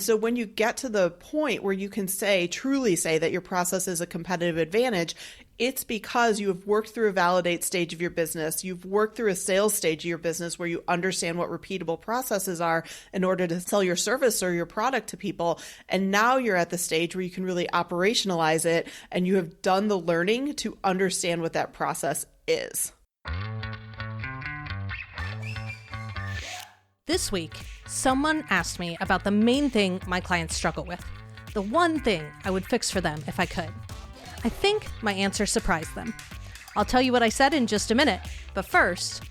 so when you get to the point where you can truly say that your process is a competitive advantage, it's because you have worked through a validate stage of your business. You've worked through a sales stage of your business where you understand what repeatable processes are in order to sell your service or your product to people. And now you're at the stage where you can really operationalize it, and you have done the learning to understand what that process is. This week, someone asked me about the main thing my clients struggle with, the one thing I would fix for them if I could. I think my answer surprised them. I'll tell you what I said in just a minute, but first,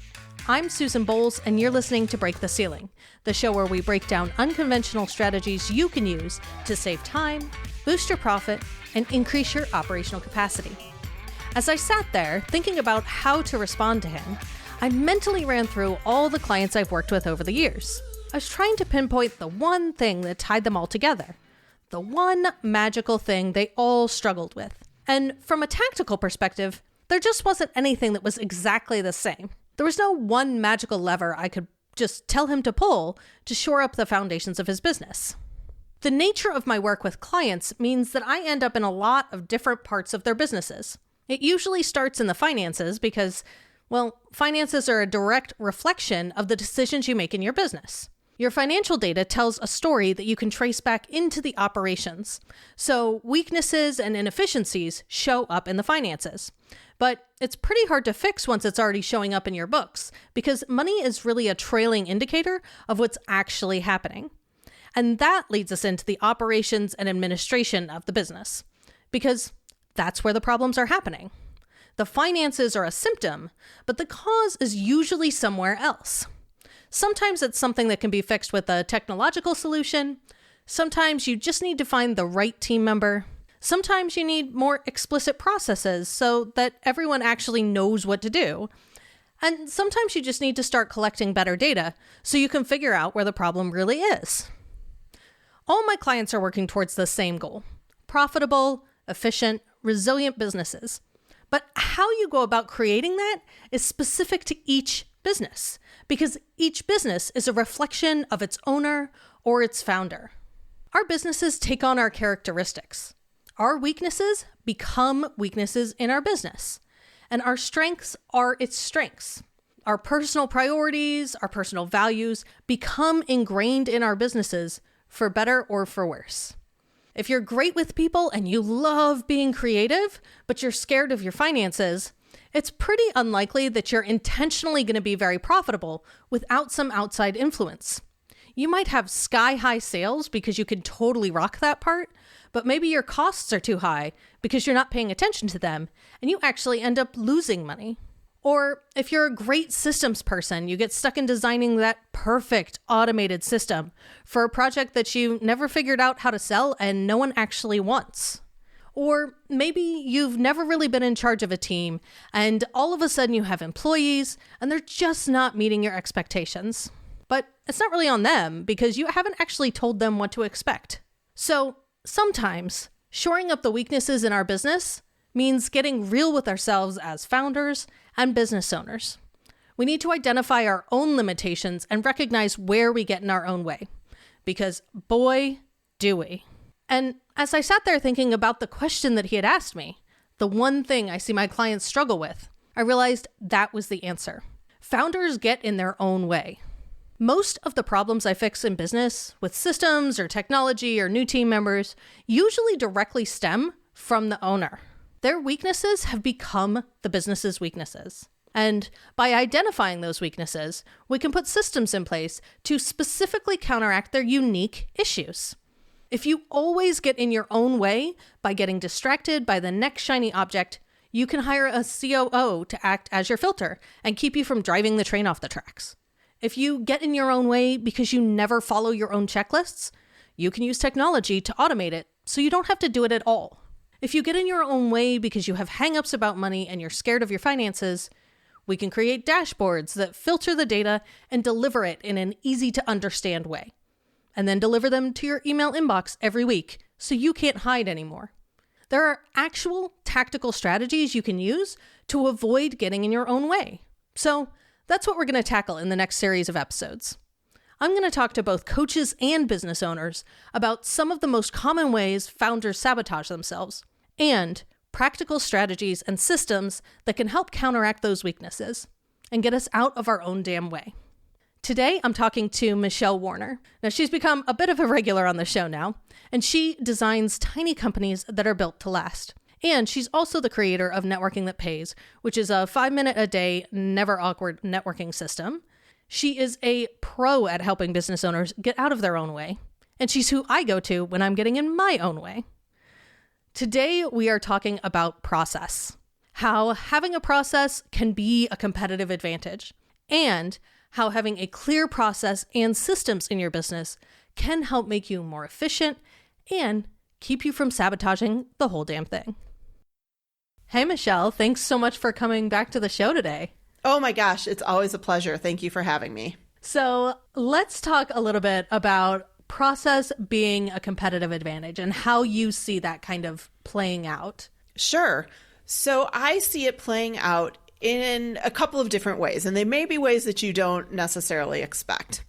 I'm Susan Bowles, and you're listening to Break the Ceiling, the show where we break down unconventional strategies you can use to save time, boost your profit, and increase your operational capacity. As I sat there thinking about how to respond to him, I mentally ran through all the clients I've worked with over the years. I was trying to pinpoint the one thing that tied them all together, the one magical thing they all struggled with. And from a tactical perspective, there just wasn't anything that was exactly the same. There was no one magical lever I could just tell him to pull to shore up the foundations of his business. The nature of my work with clients means that I end up in a lot of different parts of their businesses. It usually starts in the finances because, well, finances are a direct reflection of the decisions you make in your business. Your financial data tells a story that you can trace back into the operations. So weaknesses and inefficiencies show up in the finances. But it's pretty hard to fix once it's already showing up in your books, because money is really a trailing indicator of what's actually happening. And that leads us into the operations and administration of the business, because that's where the problems are happening. The finances are a symptom, but the cause is usually somewhere else. Sometimes it's something that can be fixed with a technological solution. Sometimes you just need to find the right team member. Sometimes you need more explicit processes so that everyone actually knows what to do. And sometimes you just need to start collecting better data so you can figure out where the problem really is. All my clients are working towards the same goal: profitable, efficient, resilient businesses. But how you go about creating that is specific to each business, because each business is a reflection of its owner or its founder. Our businesses take on our characteristics. Our weaknesses become weaknesses in our business, and our strengths are its strengths. Our personal priorities, our personal values become ingrained in our businesses, for better or for worse. If you're great with people and you love being creative, but you're scared of your finances, it's pretty unlikely that you're intentionally going to be very profitable without some outside influence. You might have sky-high sales because you can totally rock that part, but maybe your costs are too high because you're not paying attention to them, and you actually end up losing money. Or if you're a great systems person, you get stuck in designing that perfect automated system for a project that you never figured out how to sell and no one actually wants. Or maybe you've never really been in charge of a team, and all of a sudden you have employees, and they're just not meeting your expectations. But it's not really on them, because you haven't actually told them what to expect. So sometimes shoring up the weaknesses in our business means getting real with ourselves as founders and business owners. We need to identify our own limitations and recognize where we get in our own way. Because boy, do we. And as I sat there thinking about the question that he had asked me, the one thing I see my clients struggle with, I realized that was the answer. Founders get in their own way. Most of the problems I fix in business with systems or technology or new team members usually directly stem from the owner. Their weaknesses have become the business's weaknesses. And by identifying those weaknesses, we can put systems in place to specifically counteract their unique issues. If you always get in your own way by getting distracted by the next shiny object, you can hire a COO to act as your filter and keep you from driving the train off the tracks. If you get in your own way because you never follow your own checklists, you can use technology to automate it so you don't have to do it at all. If you get in your own way because you have hangups about money and you're scared of your finances, we can create dashboards that filter the data and deliver it in an easy to understand way, and then deliver them to your email inbox every week so you can't hide anymore. There are actual tactical strategies you can use to avoid getting in your own way. So that's what we're going to tackle in the next series of episodes. I'm going to talk to both coaches and business owners about some of the most common ways founders sabotage themselves and practical strategies and systems that can help counteract those weaknesses and get us out of our own damn way. Today, I'm talking to Michelle Warner. Now, she's become a bit of a regular on the show now, and she designs tiny companies that are built to last. And she's also the creator of Networking That Pays, which is a 5-minute-a-day, never awkward networking system. She is a pro at helping business owners get out of their own way, and she's who I go to when I'm getting in my own way. Today, we are talking about process, how having a process can be a competitive advantage, and how having a clear process and systems in your business can help make you more efficient and keep you from sabotaging the whole damn thing. Hey, Michelle, thanks so much for coming back to the show today. Oh my gosh, it's always a pleasure. Thank you for having me. So let's talk a little bit about process being a competitive advantage and how you see that kind of playing out. Sure. So I see it playing out in a couple of different ways, and they may be ways that you don't necessarily expect.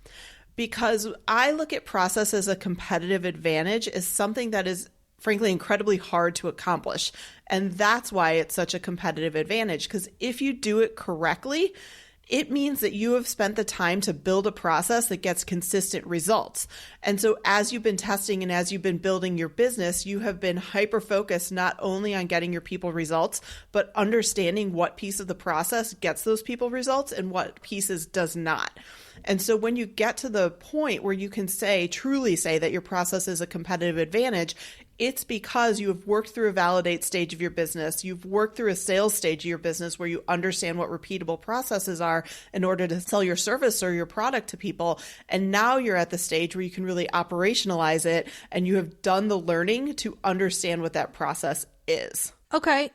Because I look at process as a competitive advantage as something that is frankly incredibly hard to accomplish. And that's why it's such a competitive advantage, because if you do it correctly, it means that you have spent the time to build a process that gets consistent results. And so as you've been testing and as you've been building your business, you have been hyper-focused not only on getting your people results, but understanding what piece of the process gets those people results and what pieces does not. And so when you get to the point where you can truly say that your process is a competitive advantage, it's because you have worked through a validate stage of your business. You've worked through a sales stage of your business where you understand what repeatable processes are in order to sell your service or your product to people. And now you're at the stage where you can really operationalize it and you have done the learning to understand what that process is. Okay,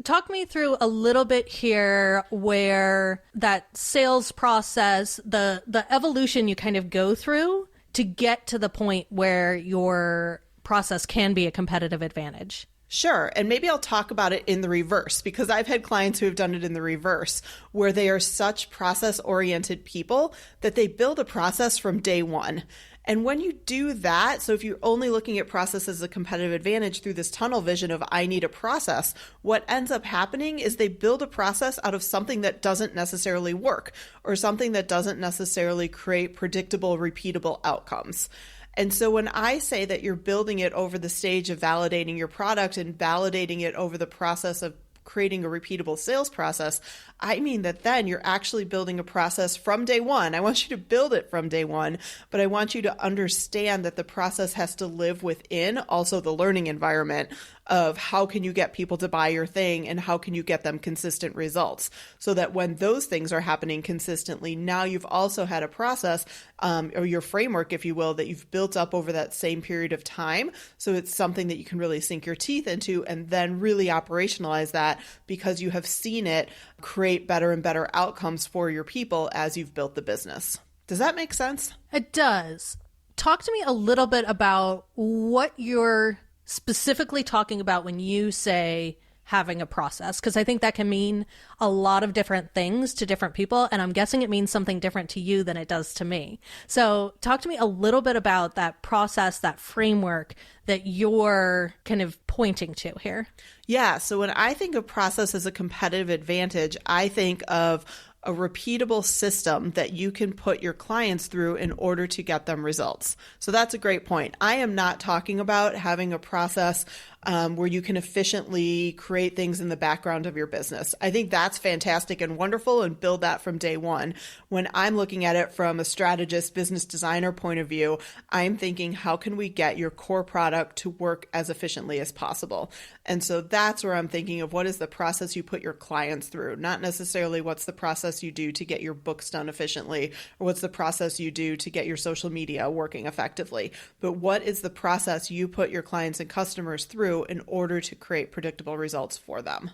talk me through a little bit here where that sales process, the evolution you kind of go through to get to the point where your process can be a competitive advantage. Sure. And maybe I'll talk about it in the reverse, because I've had clients who have done it in the reverse, where they are such process-oriented people that they build a process from day one. And when you do that, so if you're only looking at process as a competitive advantage through this tunnel vision of I need a process, what ends up happening is they build a process out of something that doesn't necessarily work or something that doesn't necessarily create predictable, repeatable outcomes. And so when I say that you're building it over the stage of validating your product and validating it over the process of creating a repeatable sales process, I mean that then you're actually building a process from day one. I want you to build it from day one, but I want you to understand that the process has to live within also the learning environment of how can you get people to buy your thing and how can you get them consistent results, so that when those things are happening consistently, now you've also had a process or your framework, if you will, that you've built up over that same period of time. So it's something that you can really sink your teeth into and then really operationalize that because you have seen it create better and better outcomes for your people as you've built the business. Does that make sense? It does. Talk to me a little bit about what you're specifically talking about when you say having a process, because I think that can mean a lot of different things to different people, and I'm guessing it means something different to you than it does to me. So talk to me a little bit about that process, that framework that you're kind of pointing to here. Yeah, so when I think of process as a competitive advantage, I think of a repeatable system that you can put your clients through in order to get them results. So that's a great point. I am not talking about having a process where you can efficiently create things in the background of your business. I think that's fantastic and wonderful, and build that from day one. When I'm looking at it from a strategist, business designer point of view, I'm thinking, how can we get your core product to work as efficiently as possible? And so that's where I'm thinking of what is the process you put your clients through, not necessarily what's the process you do to get your books done efficiently, or what's the process you do to get your social media working effectively, but what is the process you put your clients and customers through in order to create predictable results for them.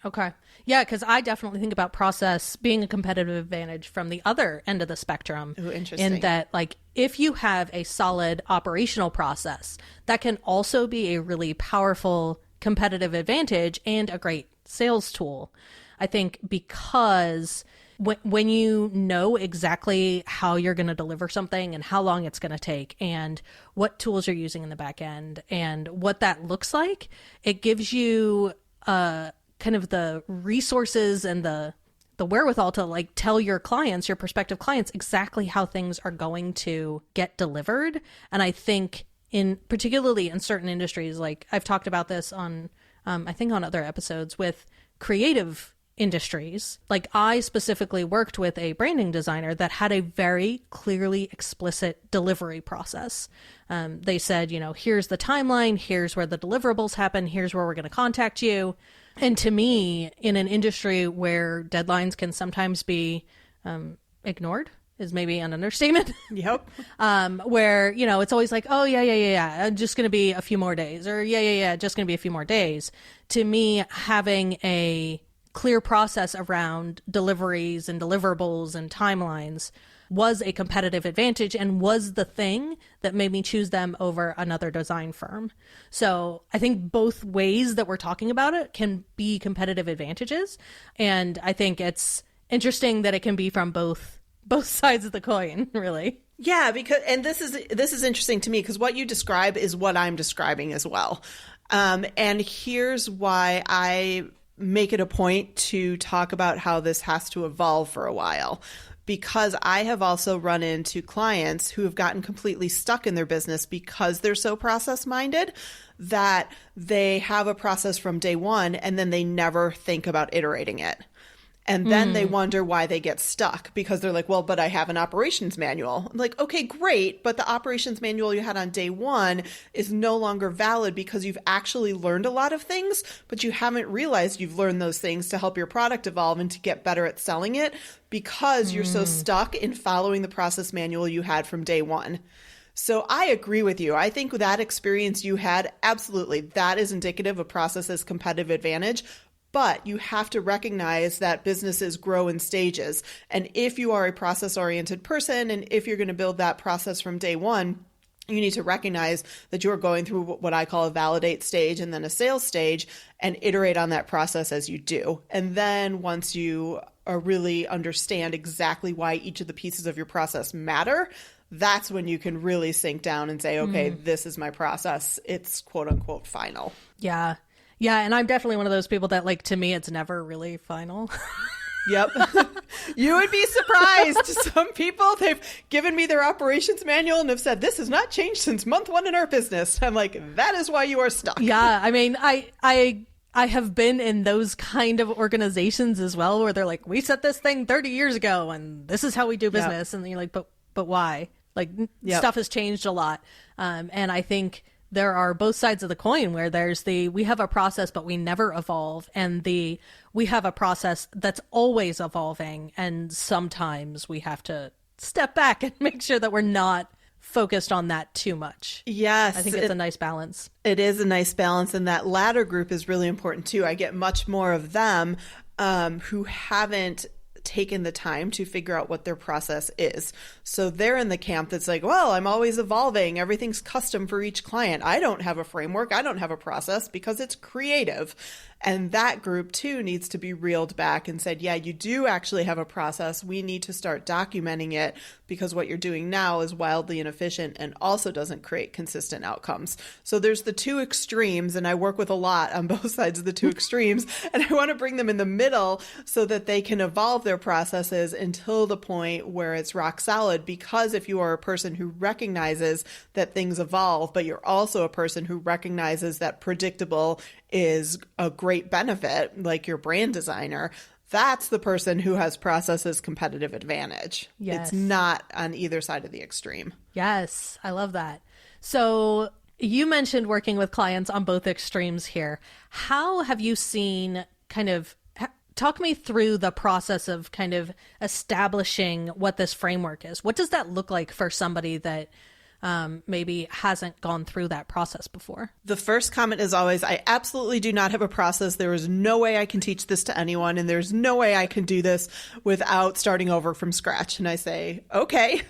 Okay. Yeah, because I definitely think about process being a competitive advantage from the other end of the spectrum. Ooh, interesting. In that, like, if you have a solid operational process, that can also be a really powerful competitive advantage and a great sales tool. I think because when you know exactly how you're going to deliver something and how long it's going to take and what tools you're using in the back end and what that looks like, it gives you kind of the resources and the wherewithal to like tell your clients, your prospective clients, exactly how things are going to get delivered. And I think particularly in certain industries, like I've talked about this on, I think on other episodes with creative industries. Like I specifically worked with a branding designer that had a very clearly explicit delivery process. They said, here's the timeline, here's where the deliverables happen, here's where we're going to contact you. And to me, in an industry where deadlines can sometimes be ignored, is maybe an understatement. Yep. Where, it's always like, oh, yeah, just going to be a few more days, or yeah, just going to be a few more days. To me, having a clear process around deliveries and deliverables and timelines was a competitive advantage and was the thing that made me choose them over another design firm. So I think both ways that we're talking about it can be competitive advantages. And I think it's interesting that it can be from both sides of the coin, really. Yeah, and this is interesting to me because what you describe is what I'm describing as well. And here's why I make it a point to talk about how this has to evolve for a while. Because I have also run into clients who have gotten completely stuck in their business because they're so process minded that they have a process from day one and then they never think about iterating it. And then they wonder why they get stuck because they're like, well, but I have an operations manual. I'm like, okay, great. But the operations manual you had on day one is no longer valid because you've actually learned a lot of things, but you haven't realized you've learned those things to help your product evolve and to get better at selling it because you're so stuck in following the process manual you had from day one. So I agree with you. I think that experience you had, absolutely, that is indicative of process's competitive advantage. But you have to recognize that businesses grow in stages. And if you are a process-oriented person, and if you're going to build that process from day one, you need to recognize that you're going through what I call a validate stage and then a sales stage and iterate on that process as you do. And then once you really understand exactly why each of the pieces of your process matter, that's when you can really sink down and say, okay, this is my process. It's quote unquote final. Yeah. Yeah, and I'm definitely one of those people that, like, to me, it's never really final. Yep. You would be surprised. Some people, they've given me their operations manual and have said, this has not changed since month one in our business. I'm like, that is why you are stuck. Yeah, I mean, I have been in those kind of organizations as well, where they're like, we set this thing 30 years ago, and this is how we do business. Yep. And you're like, but why? Like, stuff has changed a lot. And I think there are both sides of the coin where there's we have a process, but we never evolve. And we have a process that's always evolving. And sometimes we have to step back and make sure that we're not focused on that too much. Yes. I think it's a nice balance. It is a nice balance. And that latter group is really important too. I get much more of them who haven't taken the time to figure out what their process is. So they're in the camp that's like, well, I'm always evolving. Everything's custom for each client. I don't have a framework. I don't have a process because it's creative. And that group too needs to be reeled back and said, yeah, you do actually have a process. We need to start documenting it because what you're doing now is wildly inefficient and also doesn't create consistent outcomes. So there's the two extremes, and I work with a lot on both sides of the two extremes, and I want to bring them in the middle so that they can evolve their processes until the point where it's rock solid. Because if you are a person who recognizes that things evolve, but you're also a person who recognizes that predictable is a great benefit, like your brand designer, that's the person who has processes competitive advantage. Yes. It's not on either side of the extreme. Yes, I love that. So you mentioned working with clients on both extremes here. How have you seen talk me through the process of kind of establishing what this framework is? What does that look like for somebody that maybe hasn't gone through that process before? The first comment is always, I absolutely do not have a process. There is no way I can teach this to anyone, and there's no way I can do this without starting over from scratch. And I say, okay.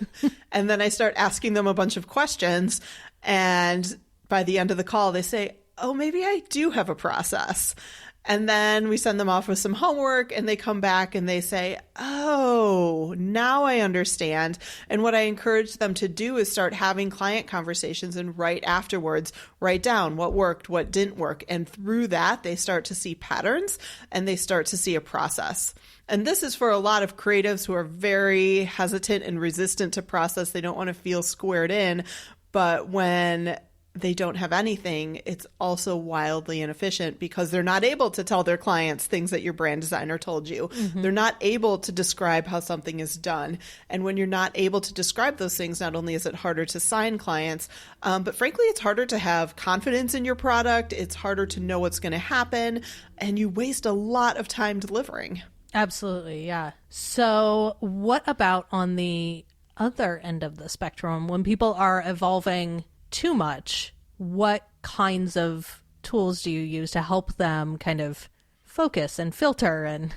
And then I start asking them a bunch of questions. And by the end of the call, they say, oh, maybe I do have a process. And then we send them off with some homework and they come back and they say, oh, now I understand. And what I encourage them to do is start having client conversations and right afterwards, write down what worked, what didn't work. And through that, they start to see patterns and they start to see a process. And this is for a lot of creatives who are very hesitant and resistant to process. They don't want to feel squared in. But when they don't have anything, it's also wildly inefficient because they're not able to tell their clients things that your brand designer told you. Mm-hmm. They're not able to describe how something is done. And when you're not able to describe those things, not only is it harder to sign clients, but frankly, it's harder to have confidence in your product. It's harder to know what's going to happen. And you waste a lot of time delivering. Absolutely. Yeah. So what about on the other end of the spectrum, when people are evolving too much, what kinds of tools do you use to help them kind of focus and filter and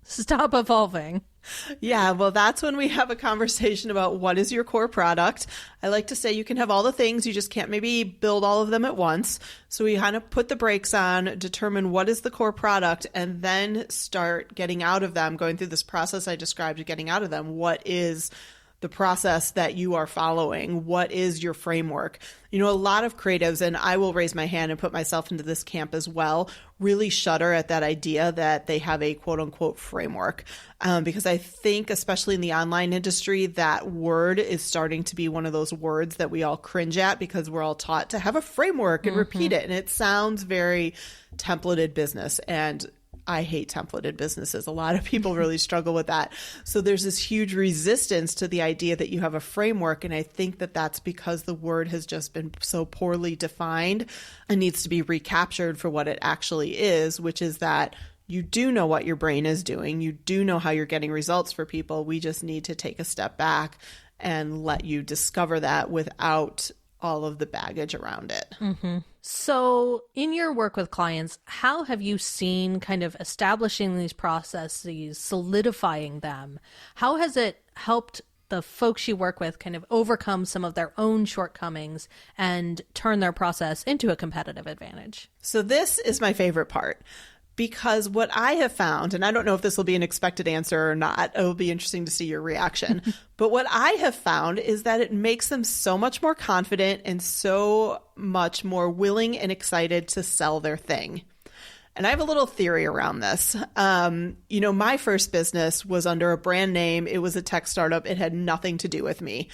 stop evolving? Yeah, well, that's when we have a conversation about what is your core product. I like to say you can have all the things, you just can't maybe build all of them at once. So we kind of put the brakes on, determine what is the core product, and then start getting out of them, going through this process I described of getting out of them. What is the process that you are following? What is your framework? You know, a lot of creatives, and I will raise my hand and put myself into this camp as well, really shudder at that idea that they have a quote unquote framework. Because I think, especially in the online industry, that word is starting to be one of those words that we all cringe at because we're all taught to have a framework and repeat it. And it sounds very templated business. And I hate templated businesses. A lot of people really struggle with that. So there's this huge resistance to the idea that you have a framework. And I think that that's because the word has just been so poorly defined and needs to be recaptured for what it actually is, which is that you do know what your brain is doing. You do know how you're getting results for people. We just need to take a step back and let you discover that without all of the baggage around it. Mm-hmm. So in your work with clients, how have you seen kind of establishing these processes, solidifying them? How has it helped the folks you work with kind of overcome some of their own shortcomings and turn their process into a competitive advantage? So this is my favorite part. Because what I have found, and I don't know if this will be an expected answer or not, it will be interesting to see your reaction. But what I have found is that it makes them so much more confident and so much more willing and excited to sell their thing. And I have a little theory around this. My first business was under a brand name. It was a tech startup. It had nothing to do with me.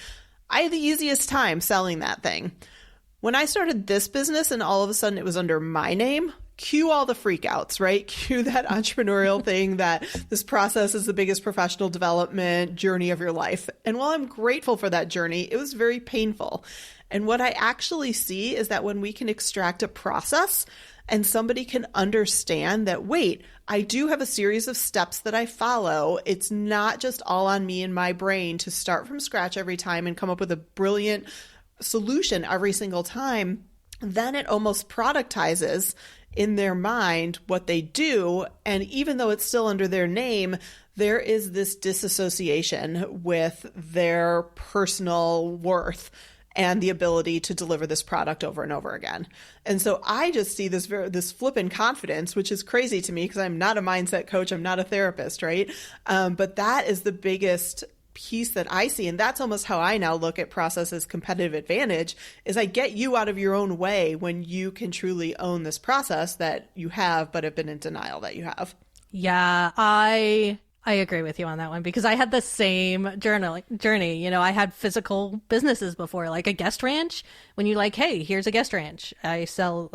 I had the easiest time selling that thing. When I started this business and all of a sudden it was under my name, cue all the freakouts, right? Cue that entrepreneurial thing that this process is the biggest professional development journey of your life. And while I'm grateful for that journey, it was very painful. And what I actually see is that when we can extract a process and somebody can understand that, wait, I do have a series of steps that I follow. It's not just all on me and my brain to start from scratch every time and come up with a brilliant solution every single time. Then it almost productizes in their mind what they do. And even though it's still under their name, there is this disassociation with their personal worth and the ability to deliver this product over and over again. And so I just see this flippant confidence, which is crazy to me because I'm not a mindset coach. I'm not a therapist, right? But that is the biggest piece that I see. And that's almost how I now look at process as competitive advantage is I get you out of your own way when you can truly own this process that you have, but have been in denial that you have. Yeah, I agree with you on that one because I had the same journey. You know, I had physical businesses before, like a guest ranch. When you're like, hey, here's a guest ranch. I sell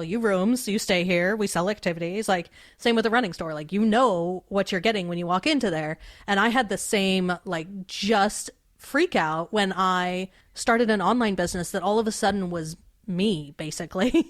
you rooms. You stay here. We sell activities. Like same with a running store. Like, you know what you're getting when you walk into there. And I had the same, like, just freak out when I started an online business that all of a sudden was me, basically.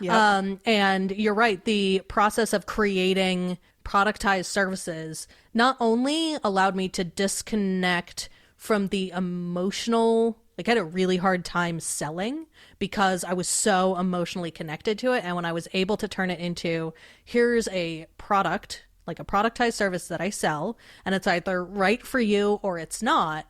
Yep. And you're right. The process of creating productized services not only allowed me to disconnect from the emotional, like I had a really hard time selling because I was so emotionally connected to it. And when I was able to turn it into, here's a product, like a productized service that I sell, and it's either right for you or it's not,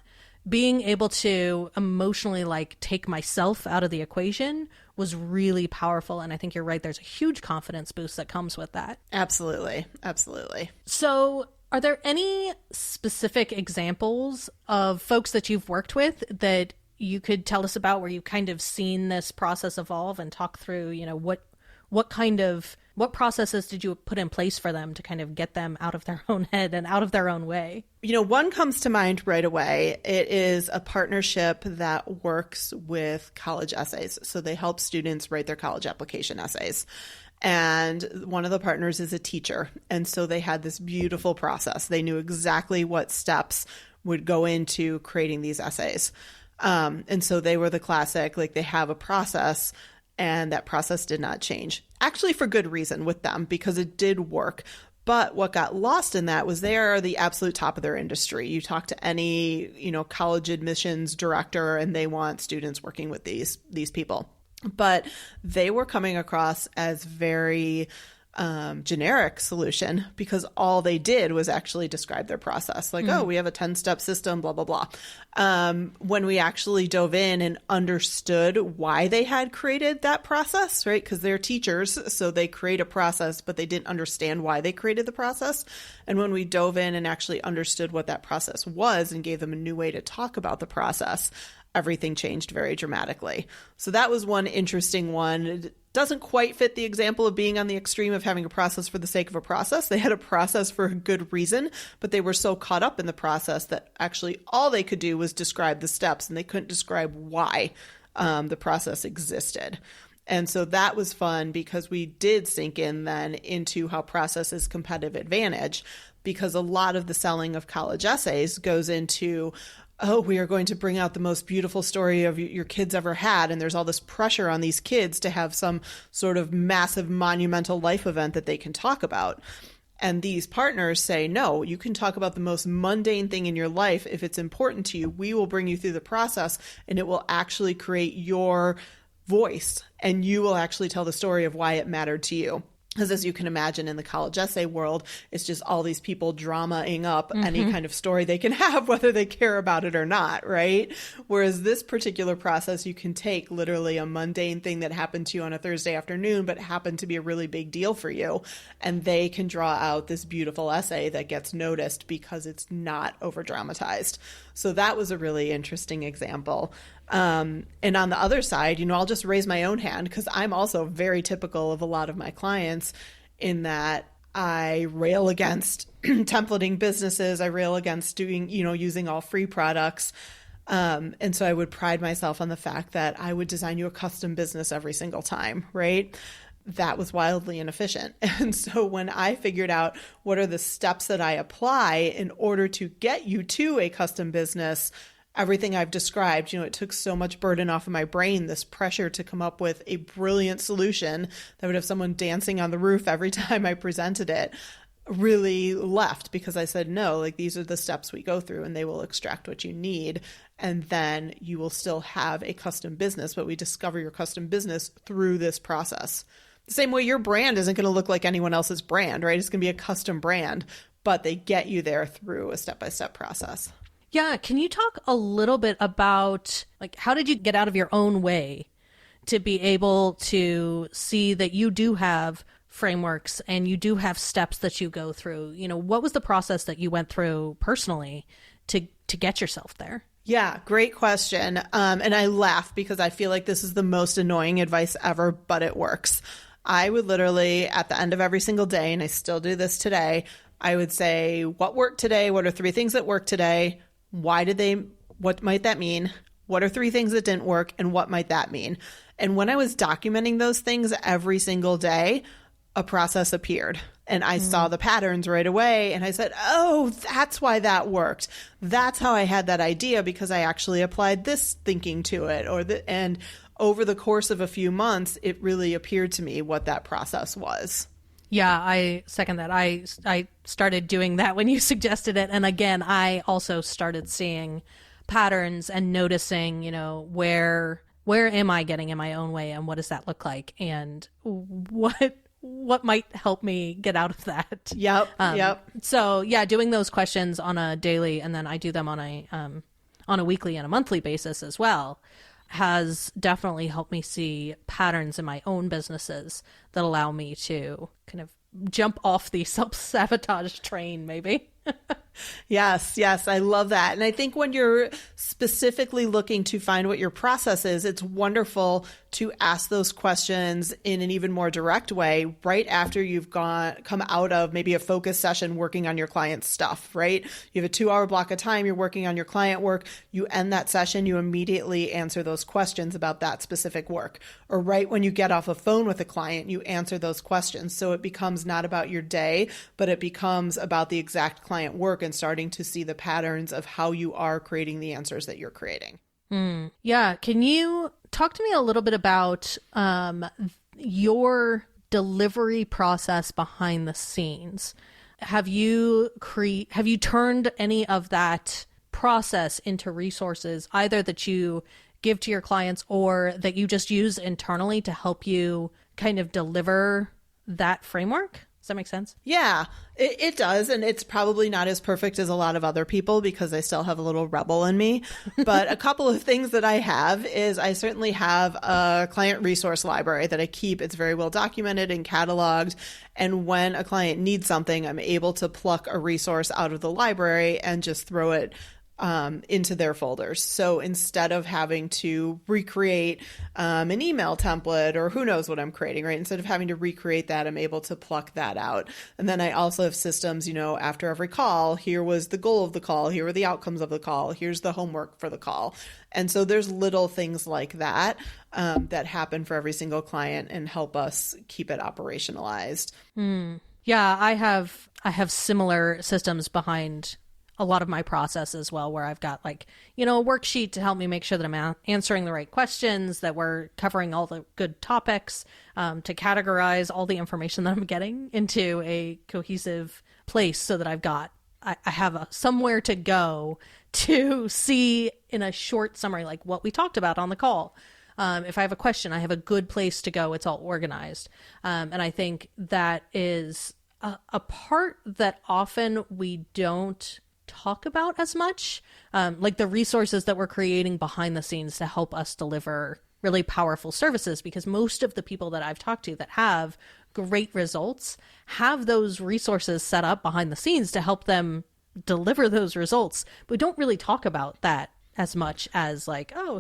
being able to emotionally like take myself out of the equation was really powerful. And I think you're right. There's a huge confidence boost that comes with that. Absolutely. Absolutely. So are there any specific examples of folks that you've worked with that you could tell us about where you've kind of seen this process evolve and talk through, what processes did you put in place for them to kind of get them out of their own head and out of their own way? One comes to mind right away. It is a partnership that works with college essays. So they help students write their college application essays. And one of the partners is a teacher. And so they had this beautiful process. They knew exactly what steps would go into creating these essays. And so they were the classic, like they have a process, and that process did not change. Actually, for good reason with them, because it did work. But what got lost in that was they are the absolute top of their industry. You talk to any, college admissions director, and they want students working with these people. But they were coming across as very generic solution, because all they did was actually describe their process. Like, oh, we have a 10-step system, blah, blah, blah. When we actually dove in and understood why they had created that process, right? Because they're teachers, so they create a process, but they didn't understand why they created the process. And when we dove in and actually understood what that process was and gave them a new way to talk about the process, everything changed very dramatically. So that was one interesting one. It doesn't quite fit the example of being on the extreme of having a process for the sake of a process. They had a process for a good reason, but they were so caught up in the process that actually all they could do was describe the steps, and they couldn't describe why the process existed. And so that was fun, because we did sink in then into how process is competitive advantage, because a lot of the selling of college essays goes into, oh, we are going to bring out the most beautiful story of your kids ever had. And there's all this pressure on these kids to have some sort of massive monumental life event that they can talk about. And these partners say, no, you can talk about the most mundane thing in your life. If it's important to you, we will bring you through the process, and it will actually create your voice, and you will actually tell the story of why it mattered to you. Because as you can imagine, in the college essay world, it's just all these people dramaing up any kind of story they can have, whether they care about it or not, right? Whereas this particular process, you can take literally a mundane thing that happened to you on a Thursday afternoon, but happened to be a really big deal for you. And they can draw out this beautiful essay that gets noticed because it's not over dramatized. So that was a really interesting example. And on the other side, I'll just raise my own hand, because I'm also very typical of a lot of my clients in that I rail against templating businesses. I rail against doing, using all free products. And so I would pride myself on the fact that I would design you a custom business every single time, right? That was wildly inefficient. And so when I figured out what are the steps that I apply in order to get you to a custom business, everything I've described, it took so much burden off of my brain, this pressure to come up with a brilliant solution that would have someone dancing on the roof every time I presented it, really left, because I said, no, like these are the steps we go through, and they will extract what you need. And then you will still have a custom business, but we discover your custom business through this process. The same way your brand isn't going to look like anyone else's brand, right? It's going to be a custom brand, but they get you there through a step-by-step process. Yeah. Can you talk a little bit about, like, how did you get out of your own way to be able to see that you do have frameworks and you do have steps that you go through? What was the process that you went through personally to get yourself there? Yeah, great question. And I laugh because I feel like this is the most annoying advice ever, but it works. I would literally, at the end of every single day, and I still do this today, I would say, what worked today? What are 3 things that worked today? What might that mean? What are 3 things that didn't work, and what might that mean? And when I was documenting those things every single day, a process appeared, and I saw the patterns right away, and I said, oh, that's why that worked. That's how I had that idea, because I actually applied this thinking to it, and over the course of a few months, it really appeared to me what that process was. Yeah, I second that. I started doing that when you suggested it. And again, I also started seeing patterns and noticing, where am I getting in my own way, and what does that look like, and what might help me get out of that. Yep. So yeah, doing those questions on a daily, and then I do them on on a weekly and a monthly basis as well, has definitely helped me see patterns in my own businesses that allow me to kind of jump off the self-sabotage train, maybe. Yes, I love that. And I think when you're specifically looking to find what your process is, it's wonderful to ask those questions in an even more direct way right after you've come out of maybe a focus session working on your client's stuff, right? You have a 2-hour block of time, you're working on your client work, you end that session, you immediately answer those questions about that specific work. Or right when you get off a phone with a client, you answer those questions. So it becomes not about your day, but it becomes about the exact client work and starting to see the patterns of how you are creating the answers that you're creating. Yeah. Can you talk to me a little bit about your delivery process behind the scenes? Have you turned any of that process into resources, either that you give to your clients or that you just use internally to help you kind of deliver that framework? Does that make sense? Yeah, it does. And it's probably not as perfect as a lot of other people because I still have a little rebel in me. But a couple of things that I have is I certainly have a client resource library that I keep. It's very well documented and cataloged. And when a client needs something, I'm able to pluck a resource out of the library and just throw it into their folders. So instead of having to recreate an email template or who knows what I'm creating, right? Instead of having to recreate that, I'm able to pluck that out. And then I also have systems, after every call, here was the goal of the call, here were the outcomes of the call, here's the homework for the call. And so there's little things like that that happen for every single client and help us keep it operationalized. Yeah, I have similar systems behind a lot of my process as well, where I've got a worksheet to help me make sure that I'm answering the right questions, that we're covering all the good topics, to categorize all the information that I'm getting into a cohesive place so that I have somewhere to go to see in a short summary, like what we talked about on the call. If I have a question, I have a good place to go. It's all organized. And I think that is a part that often we don't talk about as much, like the resources that we're creating behind the scenes to help us deliver really powerful services, because most of the people that I've talked to that have great results have those resources set up behind the scenes to help them deliver those results. But we don't really talk about that as much as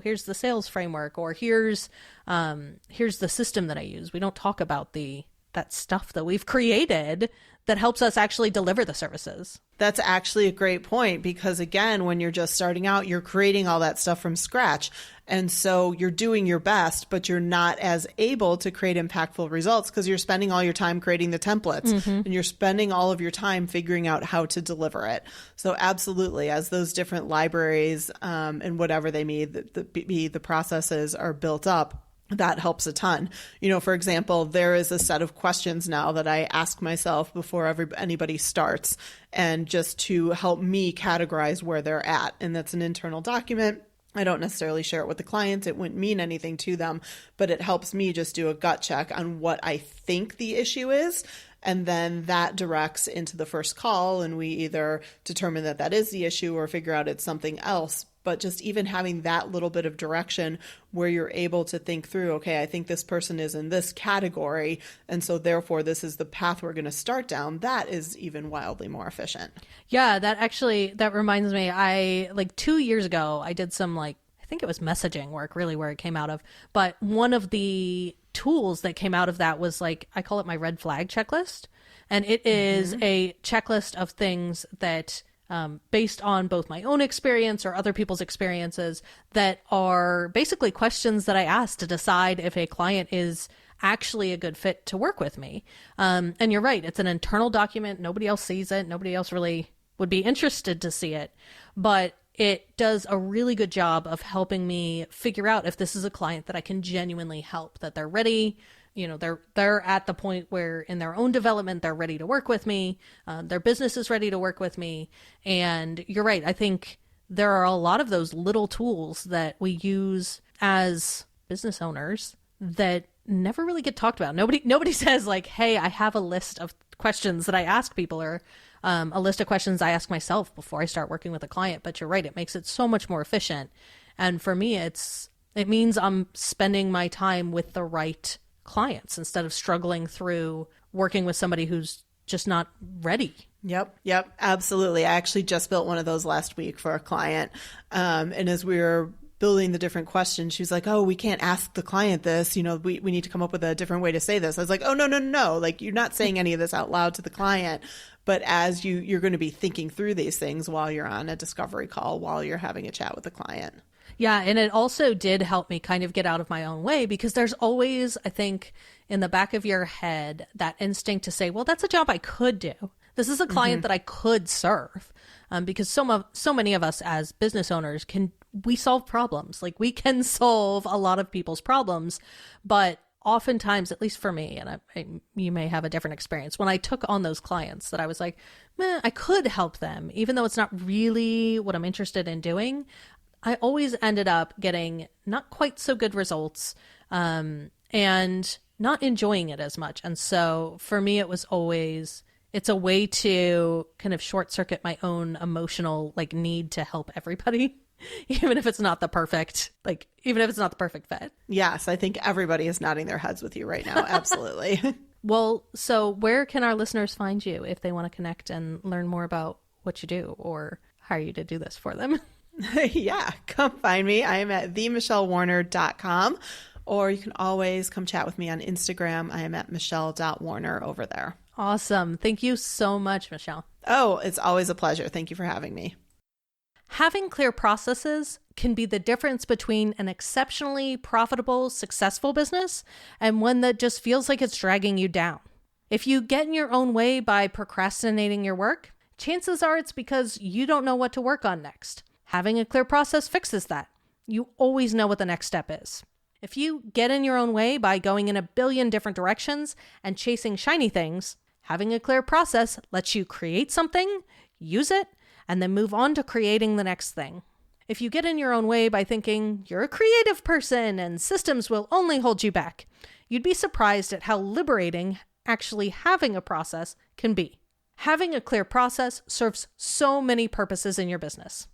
here's the sales framework, or here's the system that I use. We don't talk about that stuff that we've created that helps us actually deliver the services. That's actually a great point, because again, when you're just starting out, you're creating all that stuff from scratch. And so you're doing your best, but you're not as able to create impactful results because you're spending all your time creating the templates and you're spending all of your time figuring out how to deliver it. So absolutely, as those different libraries and whatever they may be, the processes are built up, that helps a ton. For example, there is a set of questions now that I ask myself before anybody starts, and just to help me categorize where they're at. And that's an internal document. I don't necessarily share it with the clients. It wouldn't mean anything to them, but it helps me just do a gut check on what I think the issue is. And then that directs into the first call, and we either determine that is the issue or figure out it's something else. But just even having that little bit of direction where you're able to think through, okay, I think this person is in this category, and so therefore this is the path we're going to start down, that is even wildly more efficient. Yeah, that reminds me, 2 years ago, I did some I think it was messaging work, really where it came out of. But one of the tools that came out of that was I call it my red flag checklist. And it is a checklist of things that based on both my own experience or other people's experiences, that are basically questions that I ask to decide if a client is actually a good fit to work with me. And you're right, it's an internal document. Nobody else sees it. Nobody else really would be interested to see it. But it does a really good job of helping me figure out if this is a client that I can genuinely help, that they're ready. They're at the point where in their own development, they're ready to work with me. Their business is ready to work with me. And you're right. I think there are a lot of those little tools that we use as business owners that never really get talked about. Nobody says hey, I have a list of questions that I ask people, or a list of questions I ask myself before I start working with a client. But you're right, it makes it so much more efficient. And for me, it means I'm spending my time with the right clients instead of struggling through working with somebody who's just not ready. Yep, absolutely. I actually just built one of those last week for a client. And as we were building the different questions, she was like, oh, we can't ask the client this. We need to come up with a different way to say this. I was like, oh, no. Like, you're not saying any of this out loud to the client. But as you're going to be thinking through these things while you're on a discovery call, while you're having a chat with the client. Yeah. And it also did help me kind of get out of my own way, because there's always, I think, in the back of your head, that instinct to say, well, that's a job I could do. This is a client that I could serve. Because so many of us as business owners we solve problems. Like, we can solve a lot of people's problems, but oftentimes, at least for me, and you may have a different experience, when I took on those clients that I was like, I could help them, even though it's not really what I'm interested in doing, I always ended up getting not quite so good results, and not enjoying it as much. And so for me, it's a way to kind of short circuit my own emotional need to help everybody, even if it's not the perfect fit. Yes, I think everybody is nodding their heads with you right now. Absolutely. Well, so where can our listeners find you if they want to connect and learn more about what you do or hire you to do this for them? Yeah, come find me. I am at themichellewarner.com, or you can always come chat with me on Instagram. I am at michelle.warner over there. Awesome. Thank you so much, Michelle. Oh, it's always a pleasure. Thank you for having me. Having clear processes can be the difference between an exceptionally profitable, successful business and one that just feels like it's dragging you down. If you get in your own way by procrastinating your work, chances are it's because you don't know what to work on next. Having a clear process fixes that. You always know what the next step is. If you get in your own way by going in a billion different directions and chasing shiny things, having a clear process lets you create something, use it, and then move on to creating the next thing. If you get in your own way by thinking you're a creative person and systems will only hold you back, you'd be surprised at how liberating actually having a process can be. Having a clear process serves so many purposes in your business.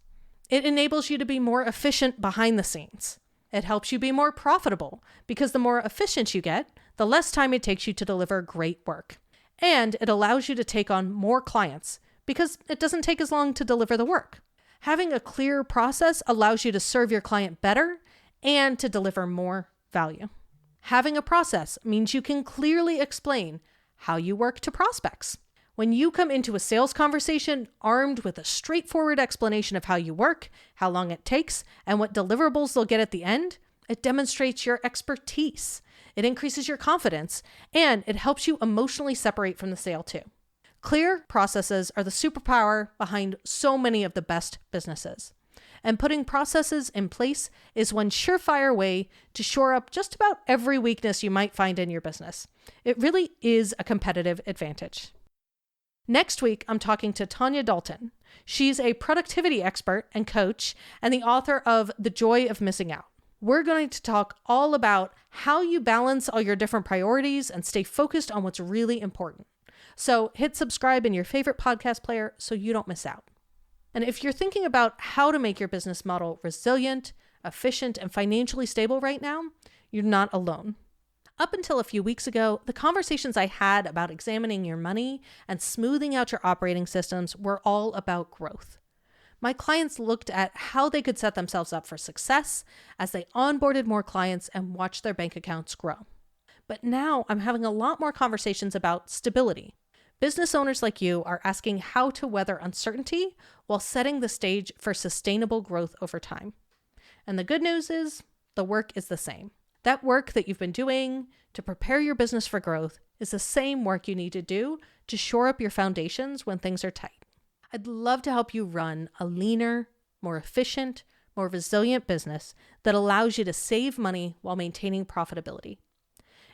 It enables you to be more efficient behind the scenes. It helps you be more profitable because the more efficient you get, the less time it takes you to deliver great work. And it allows you to take on more clients because it doesn't take as long to deliver the work. Having a clear process allows you to serve your client better and to deliver more value. Having a process means you can clearly explain how you work to prospects. When you come into a sales conversation armed with a straightforward explanation of how you work, how long it takes, and what deliverables they'll get at the end, it demonstrates your expertise. It increases your confidence, and it helps you emotionally separate from the sale too. Clear processes are the superpower behind so many of the best businesses. And putting processes in place is one surefire way to shore up just about every weakness you might find in your business. It really is a competitive advantage. Next week, I'm talking to Tanya Dalton. She's a productivity expert and coach and the author of The Joy of Missing Out. We're going to talk all about how you balance all your different priorities and stay focused on what's really important. So hit subscribe in your favorite podcast player so you don't miss out. And if you're thinking about how to make your business model resilient, efficient, and financially stable right now, you're not alone. Up until a few weeks ago, the conversations I had about examining your money and smoothing out your operating systems were all about growth. My clients looked at how they could set themselves up for success as they onboarded more clients and watched their bank accounts grow. But now I'm having a lot more conversations about stability. Business owners like you are asking how to weather uncertainty while setting the stage for sustainable growth over time. And the good news is the work is the same. That work that you've been doing to prepare your business for growth is the same work you need to do to shore up your foundations when things are tight. I'd love to help you run a leaner, more efficient, more resilient business that allows you to save money while maintaining profitability.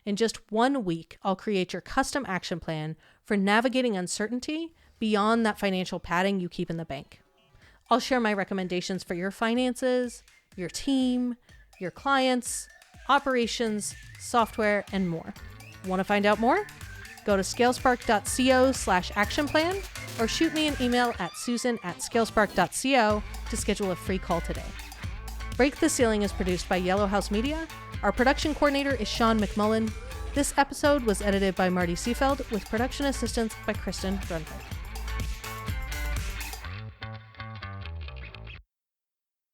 In just 1 week, I'll create your custom action plan for navigating uncertainty beyond that financial padding you keep in the bank. I'll share my recommendations for your finances, your team, your clients, operations, software, and more. Want to find out more? Go to scalespark.co/action plan or shoot me an email at susan@scalespark.co to schedule a free call today. Break the Ceiling is produced by Yellow House Media. Our production coordinator is Sean McMullen. This episode was edited by Marty Seefeld with production assistance by Kristen Grunberg.